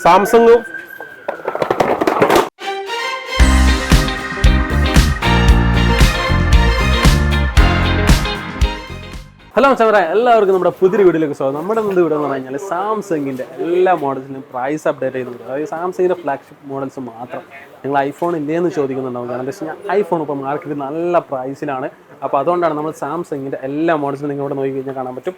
Samsung hello Chavara, എല്ലാവർക്കും നമ്മുടെ പുതിയ വീഡിയോയിലേക്ക് സ്വാഗതം. നമ്മുടെ മുമ്പ് വീഡിയോ എന്ന് പറഞ്ഞു കഴിഞ്ഞാൽ സാംസങ്ങിൻ്റെ എല്ലാ മോഡൽസിനും പ്രൈസ് അപ്ഡേറ്റ് ചെയ്യുന്നുണ്ട്. അതായത് സാംസങ്ങിൻ്റെ ഫ്ലാഗ്ഷിപ്പ് മോഡൽസ് മാത്രം. നിങ്ങൾ ഐഫോൺ ഇല്ലേന്ന് ചോദിക്കുന്നുണ്ടാവും. കാരണം എന്താ വെച്ച് കഴിഞ്ഞാൽ ഐഫോൺ ഇപ്പോൾ മാർക്കറ്റിൽ നല്ല പ്രൈസിലാണ്. അപ്പോൾ അതുകൊണ്ടാണ് നമ്മൾ സാംസങ്ങിൻ്റെ എല്ലാ മോഡൽസും നിങ്ങളിവിടെ നോക്കി കഴിഞ്ഞാൽ കാണാൻ പറ്റും.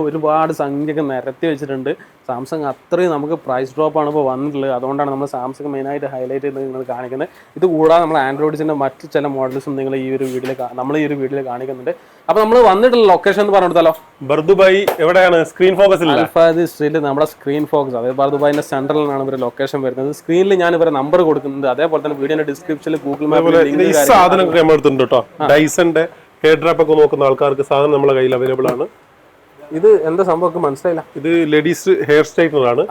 ഒരുപാട് സംഖ്യയൊക്കെ നിരത്തി വെച്ചിട്ടുണ്ട്. സാംസങ് അത്രയും നമുക്ക് പ്രൈസ് ഡ്രോപ്പാണ് ഇപ്പോൾ വന്നിട്ടുള്ളത്. അതുകൊണ്ടാണ് നമ്മൾ സാംസങ് മെയിനായിട്ട് ഹൈലൈറ്റ് ചെയ്ത് നിങ്ങൾ കാണിക്കുന്നത്. ഇത് കൂടാതെ നമ്മൾ ആൻഡ്രോയിഡ്സിൻ്റെ മറ്റ് ചില മോഡൽസും നിങ്ങൾ ഈ ഒരു വീഡിയോയിൽ കാണിക്കുന്നുണ്ട്. അപ്പോൾ നമ്മൾ വന്നിട്ടുള്ള ലൊക്കേഷൻ എന്ന് പറഞ്ഞെടുത്താലോ, ബർദുബായ് എവിടെയാണ്? സ്ക്രീൻ ഫോക്കസ് അൽഫാദ് സ്ട്രീറ്റ് നമ്മുടെ സ്ക്രീൻ ഫോക്കസ്, അതായത് ബർദുബായിൻ്റെ സെൻട്രലിലാണ് ഇവരുടെ ലൊക്കേഷൻ വരുന്നത്. സ്ക്രീനിൽ ഞാൻ ഇവരെ നമ്പർ കൊടുക്കുന്നുണ്ട്. അതേപോലെ തന്നെ വീഡിയോയുടെ ഡിസ്ക്രിപ്ഷനിൽ ഗൂഗിൾ മാപ്പിൽ സാധനം എടുത്തിട്ടുണ്ട് കേട്ടോ. ഡൈസന്റെ ഹെയർ ഡ്രാപ്പ് ഒക്കെ നോക്കുന്ന ആൾക്കാർക്ക് സാധനം നമ്മുടെ കയ്യിൽ അവൈലബിൾ ആണ്. ഇത് എന്താ സംഭവം മനസ്സിലായില്ല. ഇത് ലേഡീസ് ഹെയർ സ്ട്രൈറ്റ്നർ ആണ്.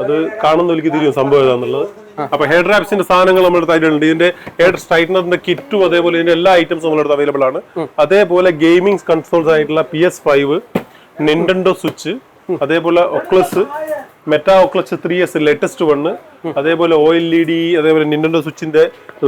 അത് കാണുന്നവർക്ക് തിരിയും സംഭവം ഏതാന്നുള്ളത്. അപ്പൊ ഹെയർ ഡ്രാപ്സിന്റെ സാധനങ്ങൾ നമ്മുടെ അടുത്തായിട്ടുണ്ട്. ഇതിന്റെ ഹെയർ സ്ട്രൈറ്റ്നറിന്റെ കിറ്റും അതേപോലെ ഇതിന്റെ എല്ലാ ഐറ്റംസും നമ്മുടെ അടുത്ത് അവൈലബിൾ ആണ്. അതേപോലെ ഗെയിമിംഗ് കൺസോൾസ് ആയിട്ടുള്ള PS5, നിന്റൻഡോ സ്വിച്ച്, അതേപോലെ ഒക്ലസ്, മെറ്റാ ഒക്ലസ് 3S ലേറ്റസ്റ്റ് 1, അതേപോലെ OLED, അതേപോലെ നിന്റൻഡോ സ്വിച്ചിന്റെ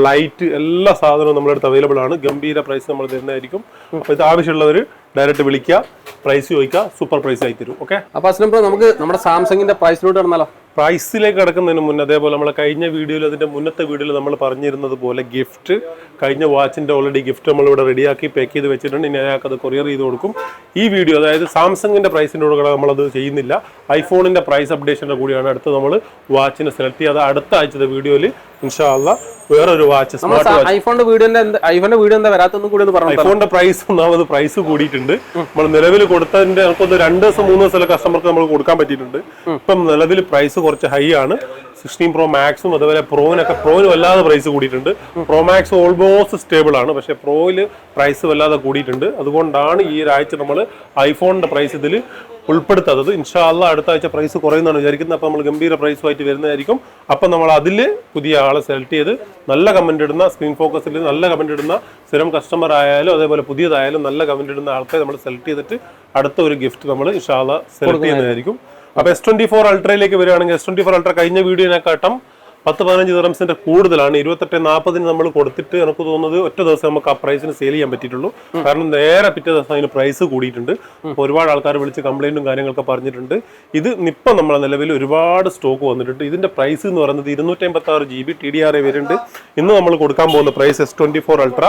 ലൈറ്റ്, എല്ലാ സാധനവും നമ്മുടെ അടുത്ത് അവൈലബിൾ ആണ്. ഗംഭീര പ്രൈസ് നമ്മൾ തരുന്നതായിരിക്കും. അപ്പൊ ഇത് ആവശ്യമുള്ളവർ ഡയറക്റ്റ് വിളിക്കുക, പ്രൈസ് ചോദിക്കുക, സൂപ്പർ പ്രൈസ് ആയി തരും. ഓക്കെ, അപ്പൊ നമുക്ക് നമ്മുടെ സാംസങ്ങിന്റെ പ്രൈസിലോട്ട് കടന്നാലോ. പ്രൈസിലേക്ക് കടക്കുന്നതിന് മുന്നേ അതേപോലെ നമ്മളെ കഴിഞ്ഞ വീഡിയോയിൽ അതിന്റെ മുന്നത്തെ വീഡിയോയിൽ നമ്മൾ പറഞ്ഞിരുന്നത് പോലെ ഗിഫ്റ്റ്, കഴിഞ്ഞ വാച്ചിന്റെ ഓൾറെഡി ഗിഫ്റ്റ് നമ്മൾ ഇവിടെ റെഡിയാക്കി പാക്ക് ചെയ്ത് വെച്ചിട്ടുണ്ട്. ഇനി അയാൾക്ക് അത് കൊറിയർ ചെയ്ത് കൊടുക്കും. ഈ വീഡിയോ അതായത് സാംസങ്ങിന്റെ പ്രൈസിന്റെ കൂടെ നമ്മളത് ചെയ്യുന്നില്ല. ഐഫോണിന്റെ പ്രൈസ് അപ്ഡേഷന്റെ കൂടിയാണ് അടുത്ത് നമ്മൾ വാച്ചിനെ സെലക്ട് ചെയ്യാതെ അടുത്ത ആഴ്ചത്തെ വീഡിയോയിൽ ഇൻഷാ അല്ലാഹ് വേറൊരു വാച്ച് സ്മാർട്ട് വാച്ച്. ഐഫോണിന്റെ വീഡിയോ എന്താ വരാത്തൊന്നും കൂടി ഒന്ന് പറഞ്ഞു. ഐഫോണിന്റെ പ്രൈസ് ഒന്നാമത് പ്രൈസ് കൂടിയിട്ടുണ്ട്. നമ്മൾ നിലവിൽ കൊടുത്തതിന്റെ നമുക്കൊന്ന് 2 ദിവസം 3 ദിവസം കസ്റ്റമർക്ക് നമ്മൾ കൊടുക്കാൻ പറ്റിയിട്ടുണ്ട്. ഇപ്പം നിലവിൽ പ്രൈസ് കുറച്ച് ഹൈ ആണ്. 16 Pro Maxും അതുപോലെ പ്രോന് വല്ലാതെ പ്രൈസ് കൂടിയിട്ടുണ്ട്. Pro Max ഓൾമോസ്റ്റ് സ്റ്റേബിൾ ആണ്, പക്ഷെ പ്രോയില് പ്രൈസ് വല്ലാതെ കൂടിയിട്ടുണ്ട്. അതുകൊണ്ടാണ് ഈ ഒരാഴ്ച നമ്മൾ ഐഫോണിന്റെ പ്രൈസ് ഇതിൽ ഉൾപ്പെടുത്താത്തത്. ഇൻഷാ അല്ലാഹ് അടുത്ത ആഴ്ച പ്രൈസ് കുറയുന്നതാണ് വിചാരിക്കുന്നത്. അപ്പോൾ നമ്മൾ ഗംഭീര പ്രൈസുമായിട്ട് വരുന്നതായിരിക്കും. അപ്പം നമ്മൾ അതിൽ പുതിയ ആളെ സെലക്ട് ചെയ്ത് നല്ല കമന്റ് ഇടുന്ന, സ്ക്രീൻ ഫോക്കസിൽ നല്ല കമന്റ് ഇടുന്ന സ്ഥിരം കസ്റ്റമർ ആയാലും അതേപോലെ പുതിയതായാലും നല്ല കമന്റ് ഇടുന്ന ആൾക്കാരെ നമ്മൾ സെലക്ട് ചെയ്തിട്ട് അടുത്ത ഒരു ഗിഫ്റ്റ് നമ്മൾ ഇൻഷാ അല്ലാഹ് സെലക്ട് ചെയ്യുന്നതായിരിക്കും. അപ്പൊ S24 അൾട്രയിലേക്ക് വരികയാണെങ്കിൽ S24 അൾട്ര കഴിഞ്ഞ വീഡിയോനെക്കാട്ടും 10-15 ദിറംസിന്റെ കൂടുതലാണ്. 28-40 നമ്മൾ കൊടുത്തിട്ട് എനിക്ക് തോന്നുന്നത് ഒറ്റ ദിവസം നമുക്ക് ആ പ്രൈസിന് സെയിൽ ചെയ്യാൻ പറ്റിയിട്ടുള്ളൂ. കാരണം നേരെ പിറ്റേ ദിവസം അതിന് പ്രൈസ് കൂടിയിട്ടുണ്ട്. അപ്പോൾ ഒരുപാട് ആൾക്കാർ വിളിച്ച് കംപ്ലൈന്റും കാര്യങ്ങളൊക്കെ പറഞ്ഞിട്ടുണ്ട്. ഇത് ഇപ്പം നമ്മളെ നിലവിൽ ഒരുപാട് സ്റ്റോക്ക് വന്നിട്ടുണ്ട്. ഇതിന്റെ പ്രൈസ് എന്ന് പറയുന്നത് 256 GB TDRA വരുന്നുണ്ട്. ഇന്ന് നമ്മൾ കൊടുക്കാൻ പോകുന്ന പ്രൈസ് S24 അൾട്ര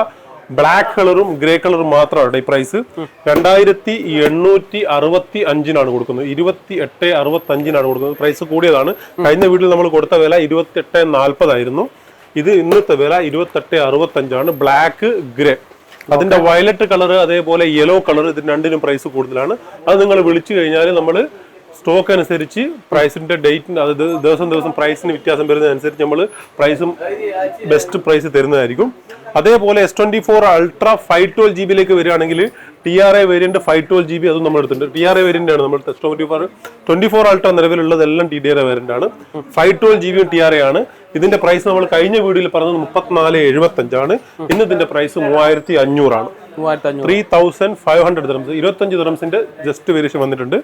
ബ്ലാക്ക് കളറും ഗ്രേ കളറും മാത്രമാണ് ഈ പ്രൈസ്. 2865 കൊടുക്കുന്നത്. 2865 കൊടുക്കുന്നത്. പ്രൈസ് കൂടിയതാണ്. കഴിഞ്ഞ വീഡിയോയിൽ നമ്മൾ കൊടുത്ത വില 2840 ആയിരുന്നു. ഇത് ഇന്നത്തെ വില 2865. ബ്ലാക്ക് ഗ്രേ, അതിന്റെ വയലറ്റ് കളർ അതേപോലെ യെല്ലോ കളർ, ഇതിന് രണ്ടിനും പ്രൈസ് കൂടുതലാണ്. അത് നിങ്ങൾ വിളിച്ചു കഴിഞ്ഞാൽ നമ്മൾ സ്റ്റോക്ക് അനുസരിച്ച് പ്രൈസിന്റെ ഡേറ്റിന് അത് ദിവസം പ്രൈസിന് വ്യത്യാസം വരുന്നതനുസരിച്ച് നമ്മൾ പ്രൈസും ബെസ്റ്റ് പ്രൈസ് തരുന്നതായിരിക്കും. അതേപോലെ S24 അൾട്ര 512 GB വരികയാണെങ്കിൽ TRA വേരിയന്റ് 512 GB അതും നമ്മൾ എടുത്തിട്ടുണ്ട്. TRA വേരിയന്റ് ആണ് നമ്മൾ S24 അൾട്ര നിലവിലുള്ളതെല്ലാം TRA വേരിയന്റ് ആണ്. 512 GB TRA ആണ്. ഇതിന്റെ പ്രൈസ് നമ്മൾ കഴിഞ്ഞ വീഡിയോയിൽ പറഞ്ഞത് 3475 ആണ്. ഇന്ന് ഇതിന്റെ പ്രൈസ് 3500 ആണ്. 3500 ദിറംസ്, 25 ദിറംസിന്റെ ജസ്റ്റ് വേരിയേഷൻ വന്നിട്ടുണ്ട്.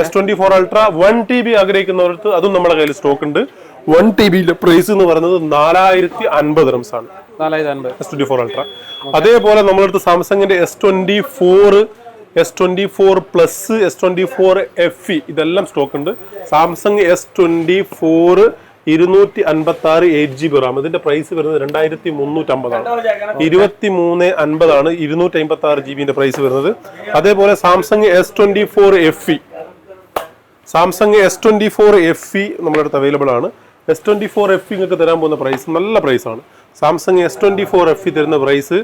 S24 അൾട്ര 1 TB ആഗ്രഹിക്കുന്നവർക്ക് അതും നമ്മുടെ കയ്യിൽ സ്റ്റോക്ക് ഉണ്ട്. 1 TB പ്രൈസ് എന്ന് പറയുന്നത് 4050 ദിറംസ് ആണ്. 4050 S24 അൾട്ര. അതേപോലെ നമ്മളടുത്ത് സാംസങ്ങിന്റെ S24 പ്ലസ്, S24 FE ഇതെല്ലാം സ്റ്റോക്ക് ഉണ്ട്. സാംസങ് S24 256 8GB റാം, ഇതിന്റെ പ്രൈസ് വരുന്നത് 2350 ആണ്. 2350 ആണ് 256 GB പ്രൈസ് വരുന്നത്. അതേപോലെ സാംസങ് S24 FE നമ്മുടെ അടുത്ത് അവൈലബിൾ ആണ്. S24 FE നിങ്ങൾക്ക് തരാൻ പോകുന്ന പ്രൈസ് നല്ല പ്രൈസാണ്. സാംസങ് S24 FE തരുന്ന പ്രൈസ്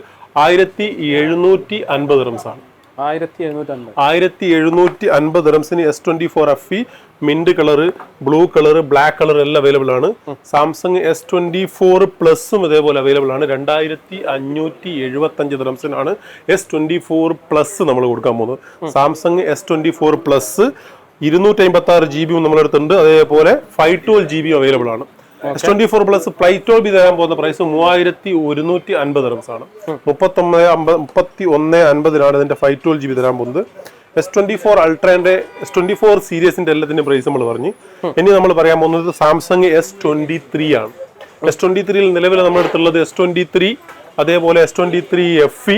1750 ദിറംസ് ആണ്. 1750 ദിറംസിന് S24 FE mint colour, blue colour, black colour എല്ലാം അവൈലബിൾ ആണ്. സാംസങ് S24 പ്ലസും ഇതേപോലെ അവൈലബിൾ ആണ്. 2575 ദിറംസിനാണ് S24 പ്ലസ് നമ്മൾ കൊടുക്കാൻ പോകുന്നത്. Samsung S24 plus 256 GB നമ്മളെടുത്തുണ്ട്. അതേപോലെ 512 GB അവൈലബിൾ ആണ്. S24 പ്ലസ് പ്ലൈറ്റോ ബി തരാൻ പോകുന്ന പ്രൈസ് 3150 ദിറംസ് ആണ്. 3150 ഇതിന്റെ 512 GB തരാൻ പോകുന്നത്. S24 അൾട്രേന്റെ S24 സീരീസിന്റെ എല്ലാത്തിന്റെ പ്രൈസ് നമ്മൾ പറഞ്ഞു. ഇനി നമ്മൾ പറയാൻ പോകുന്നത് സാംസങ് S23 ആണ്. S23 നിലവിൽ നമ്മുടെ അടുത്തുള്ളത് S23, അതേപോലെ S23 FE,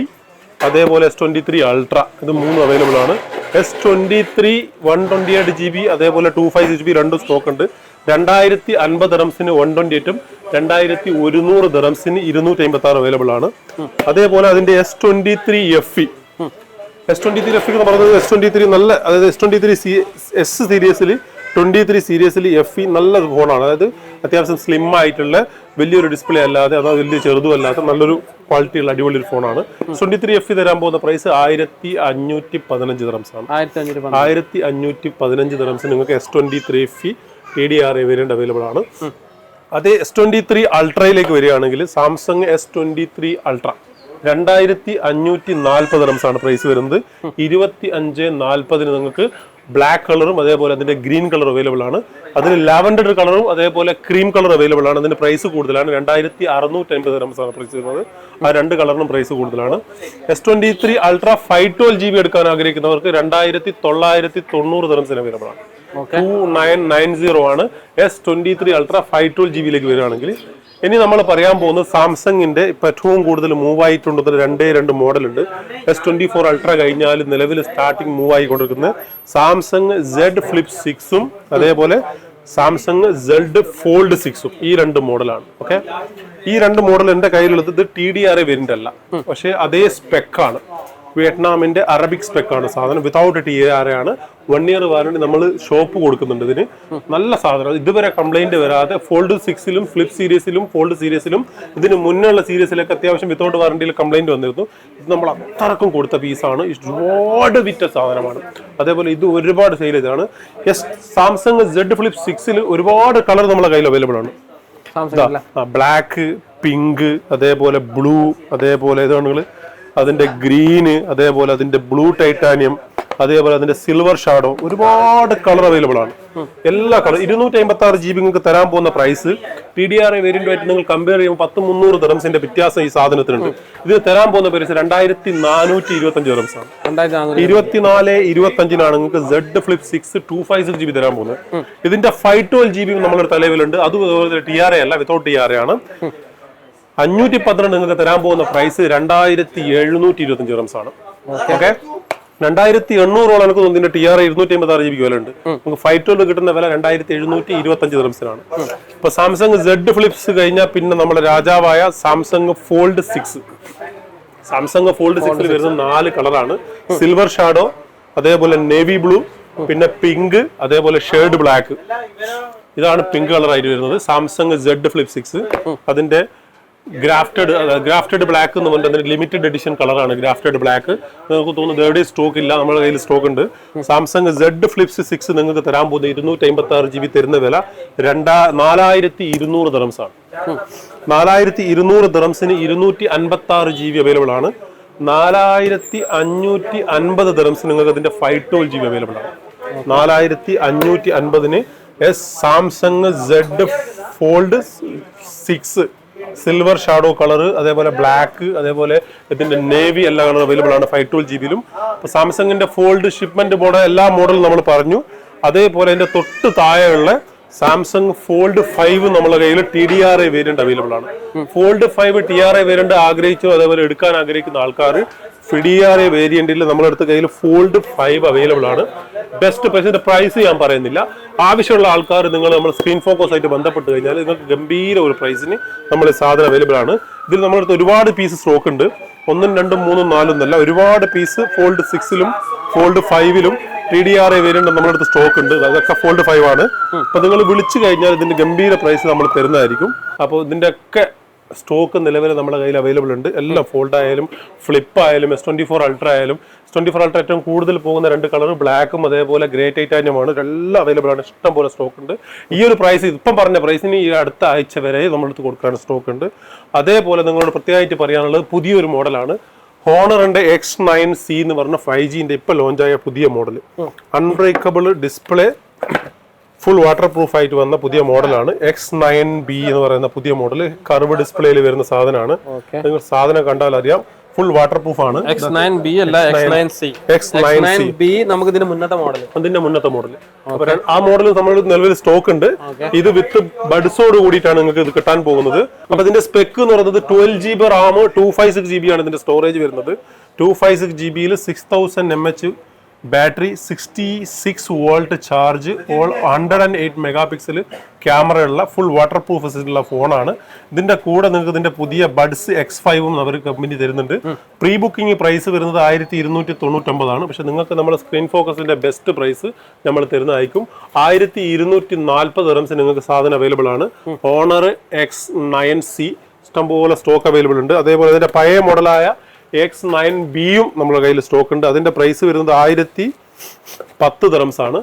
അതേപോലെ S23 അൾട്ര. ഇത് 3 അവൈലബിൾ ആണ്. S23 128 GB അതേപോലെ 256 GB രണ്ടും സ്റ്റോക്ക് ഉണ്ട്. 2050 ദിറംസിന് 128ഉം 2100 ദിറംസിന് 256 അവൈലബിൾ ആണ്. അതേപോലെ അതിന്റെ S23 FE എന്ന് പറയുന്നത് S23 നല്ല, അതായത് S23 S സീരീസിൽ 23 സീരീസിൽ FE നല്ല ഫോണാണ്. അതായത് അത്യാവശ്യം സ്ലിം ആയിട്ടുള്ള വലിയൊരു ഡിസ്പ്ലേ അല്ലാതെ, അതായത് വലിയ ചെറുതുമല്ലാത്ത നല്ലൊരു ക്വാളിറ്റിയുള്ള അടിപൊളി ഒരു ഫോണാണ്. S23 FE തരാൻ പോകുന്ന പ്രൈസ് 1515 ദിറംസാണ്. 1515 ദിറംസിന് നിങ്ങൾക്ക് S23 FE TDRA variant available ആണ്. അതേ S23 അൾട്രയിലേക്ക് വരികയാണെങ്കിൽ സാംസങ് S23 അൾട്ര 2540 ദിറംസാണ് പ്രൈസ് വരുന്നത്. 2540 നിങ്ങൾക്ക് ബ്ലാക്ക് കളറും അതേപോലെ അതിന്റെ ഗ്രീൻ കളർ അവൈലബിൾ ആണ്. അതിന് ലാവൻഡർ കളറും അതേപോലെ ക്രീം കളർ അവൈലബിൾ ആണ്. അതിന്റെ പ്രൈസ് കൂടുതലാണ്. 2650 ദിറംസാണ് പ്രൈസ് വരുന്നത്. ആ രണ്ട് കളറിനും പ്രൈസ് കൂടുതലാണ്. S23 അൾട്ര 512 GB എടുക്കാൻ ആഗ്രഹിക്കുന്നവർക്ക് 2990 ദിറംസിന് അവൈലബിൾ ആണ്. 2990 ആണ് S23 അൾട്ര 512 GB വരികയാണെങ്കിൽ. ഇനി നമ്മൾ പറയാൻ പോകുന്നത് സാംസങ്ങിന്റെ ഇപ്പൊ ഏറ്റവും കൂടുതൽ മൂവ് ആയിട്ടുള്ളത് 2 മോഡൽ ഉണ്ട്. S24 അൾട്ര കഴിഞ്ഞാൽ നിലവിൽ സ്റ്റാർട്ടിംഗ് മൂവ് ആയിക്കൊണ്ടിരിക്കുന്നത് സാംസങ് Z Flip 6ഉം അതേപോലെ സാംസങ് Z Fold 6ഉം ഈ 2 മോഡലാണ്. ഓക്കെ, ഈ 2 മോഡൽ എന്റെ കയ്യിലുള്ളത് ഇത് TDRA വേരിയന്റ് അല്ല, പക്ഷേ അതേ സ്പെക്കാണ്. വിയറ്റ്നാമിന്റെ അറബിക് സ്പെക്കാണ് സാധനം. വിതൗട്ട് TDRA ആണ്. 1 ഇയർ വാറണ്ടി നമ്മൾ ഷോപ്പ് കൊടുക്കുന്നുണ്ട് ഇതിന്. നല്ല സാധനം, ഇതുവരെ കംപ്ലൈന്റ് വരാതെ. ഫോൾഡ് 6ലും ഫ്ലിപ്പ് സീരീസിലും ഫോൾഡ് സീരീസിലും ഇതിന് മുന്നുള്ള സീരീസിലൊക്കെ അത്യാവശ്യം വിതൗട്ട് വാറണ്ടിയിൽ കംപ്ലൈന്റ് വന്നിരുന്നു. ഇത് നമ്മൾ അത്രക്കും കൊടുത്ത പീസാണ്. ഒരുപാട് വിറ്റ സാധനമാണ്. അതേപോലെ ഇത് ഒരുപാട് സെയിൽ ചെയ്തതാണ്. സാംസങ് Z Flip 6ൽ ഒരുപാട് കളർ നമ്മളെ കയ്യിൽ അവൈലബിൾ ആണ്. ബ്ലാക്ക്, പിങ്ക്, അതേപോലെ ബ്ലൂ, അതേപോലെ ഇതാണ് അതിന്റെ ഗ്രീന്, അതേപോലെ അതിന്റെ ബ്ലൂ ടൈറ്റാനിയം, അതേപോലെ അതിന്റെ സിൽവർ ഷാഡോ, ഒരുപാട് കളർ അവൈലബിൾ ആണ്. എല്ലാ കളർ 256 GB നിങ്ങൾക്ക് തരാൻ പോകുന്ന പ്രൈസ് TDRA വേരിയന്റുമായിട്ട് നിങ്ങൾ കമ്പയർ ചെയ്യുമ്പോൾ 10-300 ദിറംസിന്റെ വ്യത്യാസം ഈ സാധനത്തിനുണ്ട്. ഇത് തരാൻ പോകുന്ന പ്രൈസ് 2425 ദിറംസാണ്. 2425 നിങ്ങൾക്ക് Z Flip 6 256 GB തരാൻ പോകുന്നത്. ഇതിന്റെ 512 GB നമ്മുടെ തലവിലുണ്ട്. അതും TRA അല്ല, വിതൗട്ട് TRA ആണ്. 512 നിങ്ങൾക്ക് തരാൻ പോകുന്ന പ്രൈസ് 2725 ദിറംസാണ്. ഓക്കെ, 2800 എനിക്ക് തോന്നുന്നു TRA 256 GB വില ഉണ്ട്. നമുക്ക് 512 കിട്ടുന്ന വില 2725 ദിറംസിനാണ്. ഇപ്പൊ സാംസങ് Z Flip കഴിഞ്ഞാൽ പിന്നെ നമ്മുടെ രാജാവായ സാംസങ് Fold 6. സാംസങ് Fold 6ൽ വരുന്ന 4 കളറാണ്. സിൽവർ ഷാഡോ, അതേപോലെ നേവി ബ്ലൂ, പിന്നെ പിങ്ക്, അതേപോലെ ഷെയ്ഡ് ബ്ലാക്ക്. ഇതാണ് പിങ്ക് കളർ ആയിട്ട് വരുന്നത് സാംസങ് Z Flip 6. അതിന്റെ ഗ്രാഫ്റ്റഡ് ബ്ലാക്ക് എന്ന് പറഞ്ഞാൽ അതിന്റെ ലിമിറ്റഡ് എഡിഷൻ കളറാണ് ഗ്രാഫ്റ്റഡ് ബ്ലാക്ക്. നിങ്ങൾക്ക് തോന്നുന്നു എവിടെയും സ്റ്റോക്ക് ഇല്ല, നമ്മുടെ കയ്യിൽ സ്റ്റോക്ക് ഉണ്ട്. സാംസങ് Z Flip 6 നിങ്ങൾക്ക് തരാൻ പോകുന്നത് 256 GB തരുന്ന വില 4200 ദിറംസാണ്. 4200 ദിറംസിന് 256 GB അവൈലബിൾ ആണ്. 4550 ദിറംസിന് നിങ്ങൾക്ക് അതിന്റെ 512 GB അവൈലബിൾ ആണ്. 4550 Samsung Z Fold 6 silver shadow colour, അതേപോലെ ബ്ലാക്ക്, അതേപോലെ ഇതിന്റെ നേവി എല്ലാ കളർ അവൈലബിൾ ആണ് 512 GB. സാംസങ്ങിന്റെ ഫോൾഡ് ഷിപ്മെന്റ് മോഡൽ എല്ലാ മോഡലും നമ്മൾ പറഞ്ഞു. അതേപോലെ അതിന്റെ തൊട്ട് താഴെയുള്ള സാംസങ് ഫോൾഡ് 5 നമ്മളെ കയ്യിൽ TDRA വേരിയന്റ് അവൈലബിൾ ആണ്. ഫോൾഡ് 5 TRA വേരിയന്റ് ആഗ്രഹിച്ചോ അതേപോലെ എടുക്കാൻ ആഗ്രഹിക്കുന്ന ആൾക്കാർ TDRA വേരിയന്റിൽ നമ്മുടെ അടുത്ത കയ്യിൽ ഫോൾഡ് 5 അവൈലബിൾ ആണ്. ബെസ്റ്റ് പ്രൈസിന്റെ പ്രൈസ് ഞാൻ പറയുന്നില്ല. ആവശ്യമുള്ള ആൾക്കാർ നിങ്ങൾ നമ്മൾ സ്ക്രീൻ ഫോക്കസ് ആയിട്ട് ബന്ധപ്പെട്ട് കഴിഞ്ഞാൽ നിങ്ങൾക്ക് ഗംഭീര ഒരു പ്രൈസിന് നമ്മൾ സാധനം അവൈലബിൾ ആണ്. ഇതിൽ നമ്മുടെ അടുത്ത് ഒരുപാട് പീസ് സ്റ്റോക്ക് ഉണ്ട്. 1, 2, 3, 4 എന്നല്ല, ഒരുപാട് പീസ് ഫോൾഡ് 6ലും ഫോൾഡ് 5ലും TDRA വേരിയന്റ് നമ്മുടെ അടുത്ത് സ്റ്റോക്ക് ഉണ്ട്. അതൊക്കെ ഫോൾഡ് 5 ആണ്. അപ്പൊ നിങ്ങൾ വിളിച്ചു കഴിഞ്ഞാൽ ഇതിന്റെ ഗംഭീര പ്രൈസ് നമ്മൾ തരുന്നതായിരിക്കും. അപ്പോൾ ഇതിന്റെ ഒക്കെ സ്റ്റോക്ക് നിലവിൽ നമ്മുടെ കയ്യിൽ അവൈലബിൾ ഉണ്ട്. എല്ലാം ഫോൾഡ് ആയാലും ഫ്ലിപ്പ് ആയാലും S24 അൾട്ര ആയാലും. S24 അൾട്ര ഏറ്റവും കൂടുതൽ പോകുന്ന 2 കളർ ബ്ലാക്കും അതേപോലെ ഗ്രേ ടൈറ്റാനിയമാണ്. എല്ലാം അവൈലബിൾ ആണ്. ഇഷ്ടം പോലെ സ്റ്റോക്ക് ഉണ്ട്. ഈ ഒരു പ്രൈസ് ഇപ്പം പറഞ്ഞ പ്രൈസിന് ഈ അടുത്ത ആഴ്ച വരെ നമ്മളടുത്ത് കൊടുക്കാൻ സ്റ്റോക്ക് ഉണ്ട്. അതേപോലെ നിങ്ങളോട് പ്രത്യേകമായിട്ട് പറയാനുള്ളത് പുതിയൊരു മോഡലാണ് ഹോണറിന്റെ X9C എന്ന് പറഞ്ഞ 5Gന്റെ ഇപ്പൊ ലോഞ്ചായ പുതിയ model. Unbreakable display, full water proof ആയിട്ട് വന്ന പുതിയ മോഡലാണ് X9B എന്ന് പറയുന്ന പുതിയ മോഡൽ. കർവ് ഡിസ്പ്ലേയിൽ വരുന്ന സാധനമാണ്. നിങ്ങൾ സാധനം കണ്ടാൽ അറിയാം, ഫുൾ വാട്ടർ പ്രൂഫ് ആണ്. X9B അല്ല X9C. X9B നമുക്ക് ഇതിന്റെ മുന്നത്തെ മോഡൽ. അതിന്റെ മുന്നത്തെ മോഡൽ. ആ മോഡൽ നമ്മൾ നിലവിൽ സ്റ്റോക്ക് ഉണ്ട്. ഇത് വിത്ത് ബഡ്സോട് കൂടിയിട്ടാണ് നിങ്ങൾക്ക് ഇത് കിട്ടാൻ പോകുന്നത്. അപ്പൊ ഇതിന്റെ സ്പെക്ക് എന്ന് പറയുന്നത് 12GB റാം 256GB ആണ് ഇതിന്റെ സ്റ്റോറേജ് വരുന്നത്. 256GB 6000 mAh battery, 66 volt charge, 108 mega pixel camera ഉള്ള ഫുൾ വാട്ടർ പ്രൂഫ് ഫെസിലിറ്റി ഉള്ള ഫോണാണ്. ഇതിന്റെ കൂടെ നിങ്ങൾക്ക് ഇതിന്റെ പുതിയ ബഡ്സ് X5 അവർ കമ്പനി തരുന്നുണ്ട്. പ്രീ ബുക്കിംഗ് പ്രൈസ് വരുന്നത് 1299 ആണ്. പക്ഷെ നിങ്ങൾക്ക് നമ്മുടെ സ്ക്രീൻ ഫോക്കസിന്റെ ബെസ്റ്റ് പ്രൈസ് നമ്മൾ തരുന്നതായിരിക്കും. 1240 ദിർഹംസിന് നിങ്ങൾക്ക് സാധനം അവൈലബിൾ ആണ്. Honor X9C ഇഷ്ടംപോലെ സ്റ്റോക്ക് അവൈലബിൾ ഉണ്ട്. അതേപോലെ ഇതിന്റെ പഴയ മോഡലായ X9Bയും നമ്മുടെ കയ്യിൽ സ്റ്റോക്ക് ഉണ്ട്. അതിന്റെ പ്രൈസ് വരുന്നത് 1010 ദിർഹംസ് ആണ്.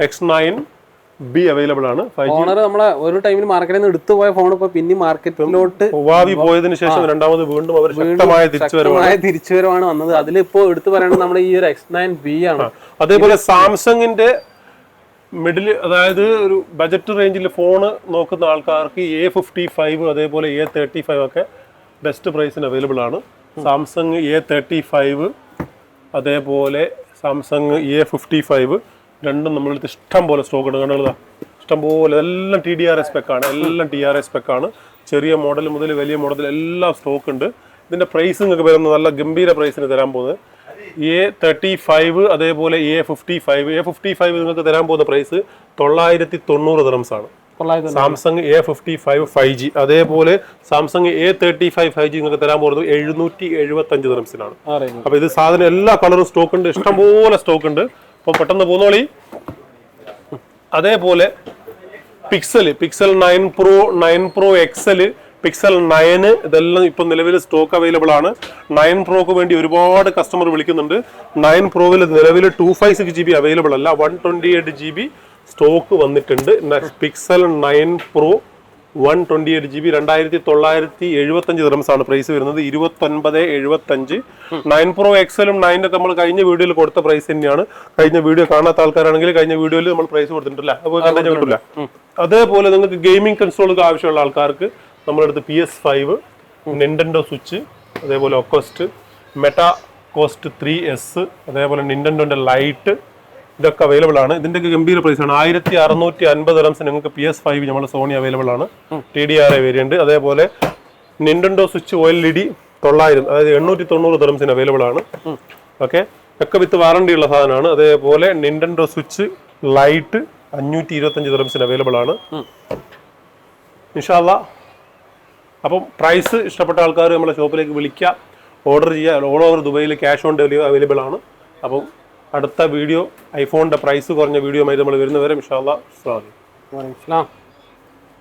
X9B അവൈലബിൾ ആണ്. ഓണർ നമ്മളെ ഒരു ടൈമിൽ മാർക്കറ്റിൽ നിന്ന് എടുത്തു പോയ ഫോൺ ഇപ്പൊ പിന്നെ മാർക്കറ്റിലോട്ട് ഹുവാവി പോയതിനു ശേഷം രണ്ടാമത് വീണ്ടും അവർ ശക്തമായ തിരിച്ചുവരവാണ് വന്നത്. അതിലിപ്പോ എടുത്തു പറയുന്നത് നമ്മുടെ ഈ ഒരു X9B ആണ്. അതേപോലെ സാംസങ്ങിന്റെ മിഡിൽ, അതായത് ഒരു ബജറ്റ് റേഞ്ചിൽ ഫോൺ നോക്കുന്ന ആൾക്കാർക്ക് A55 അതേപോലെ A35 ഒക്കെ ബെസ്റ്റ് പ്രൈസിന് അവൈലബിൾ ആണ്. സാംസങ് A35 അതേപോലെ സാംസങ് A55 രണ്ടും നമ്മളടുത്ത് ഇഷ്ടം പോലെ സ്റ്റോക്ക് ഉണ്ട്. കണ്ടുള്ളതാ ഇഷ്ടം പോലെ, എല്ലാം TDRS സ്പെക്കാണ്, എല്ലാം TRS സ്പെക്കാണ്. ചെറിയ മോഡൽ മുതൽ വലിയ മോഡൽ എല്ലാം സ്റ്റോക്ക് ഉണ്ട്. ഇതിന്റെ പ്രൈസ് നിങ്ങൾക്ക് വരുന്നത് നല്ല ഗംഭീര പ്രൈസിന് തരാൻ പോകുന്നത് A35 അതേപോലെ A55 നിങ്ങൾക്ക് തരാൻ പോകുന്ന പ്രൈസ് 990 ദിർഹംസ് ആണ്. സാംസങ് A55 5G അതേപോലെ സാംസങ് A35 5G നിങ്ങൾക്ക് തരാൻ പോകുന്നത് 775 ദിർഹംസിനാണ്. അപ്പൊ ഇത് സാധനം എല്ലാ കളറും സ്റ്റോക്ക് ഉണ്ട്, ഇഷ്ടംപോലെ സ്റ്റോക്ക് ഉണ്ട്. അപ്പൊ പെട്ടെന്ന് പോന്നോളി. അതേപോലെ പിക്സൽ 9 Pro XL, പിക്സൽ 9 ഇതെല്ലാം ഇപ്പൊ നിലവിൽ സ്റ്റോക്ക് അവൈലബിൾ ആണ്. 9 Proക്ക് വേണ്ടി ഒരുപാട് കസ്റ്റമർ വിളിക്കുന്നുണ്ട്. 9 Proയിൽ നിലവിൽ 256GB അവൈലബിൾ അല്ല, 128GB സ്റ്റോക്ക് വന്നിട്ടുണ്ട്. പിക്സൽ 9 Pro 128GB 2975 ദിർഹംസ് ആണ് പ്രൈസ് വരുന്നത്. 2975. 9 Pro XL 9 ഒക്കെ നമ്മൾ കഴിഞ്ഞ വീഡിയോയിൽ കൊടുത്ത പ്രൈസ് തന്നെയാണ്. കഴിഞ്ഞ വീഡിയോ കാണാത്ത ആൾക്കാരാണെങ്കിൽ കഴിഞ്ഞ വീഡിയോയിൽ നമ്മൾ പ്രൈസ് കൊടുത്തിട്ടില്ല, അപ്പോൾ കണ്ടു കിട്ടില്ല. അതേപോലെ നിങ്ങൾക്ക് ഗെയിമിംഗ് കൺസോളുകൾ ആവശ്യമുള്ള ആൾക്കാർക്ക് നമ്മളെടുത്ത് PS5, നിന്റൻഡോ സ്വിച്ച്, അതേപോലെ ഒക്കോസ്റ്റ്, മെറ്റാ കോസ്റ്റ് 3S, അതേപോലെ നിന്റൻഡോന്റെ ലൈറ്റ് ഇതൊക്കെ അവൈലബിൾ ആണ്. ഇതിന്റെ ഗംഭീര പ്രൈസ് ആണ്. 1650 ദിർഹംസിന് നിങ്ങൾക്ക് PS5 നമ്മുടെ സോണി അവൈലബിൾ ആണ്, TDRI വേരിയന്റ്. അതേപോലെ നിന്റൻഡോ സ്വിച്ച് OLED 900, അതായത് 890 ദിർഹംസിന് അവൈലബിൾ ആണ്. ഓക്കെ, ഒക്കെ വിത്ത് വാറണ്ടി ഉള്ള സാധനമാണ്. അതേപോലെ നിന്റൻഡോ സ്വിച്ച് ലൈറ്റ് 525 ദിർഹംസിന് അവൈലബിൾ ആണ്. ഇൻഷാ അല്ലാഹ്. അപ്പം പ്രൈസ് ഇഷ്ടപ്പെട്ട ആൾക്കാർ നമ്മളെ ഷോപ്പിലേക്ക് വിളിക്കുക, ഓർഡർ ചെയ്യുക. ഓൾ ഓവർ ദുബൈയിൽ ക്യാഷ് ഓൺ ഡെലിവറി അവൈലബിൾ ആണ്. അപ്പം അടുത്ത വീഡിയോ ഐഫോണിന്റെ പ്രൈസ് കുറഞ്ഞ വീഡിയോ ആയി നമ്മൾ വരുന്നവരെ ഇൻഷാ അല്ലാഹ്.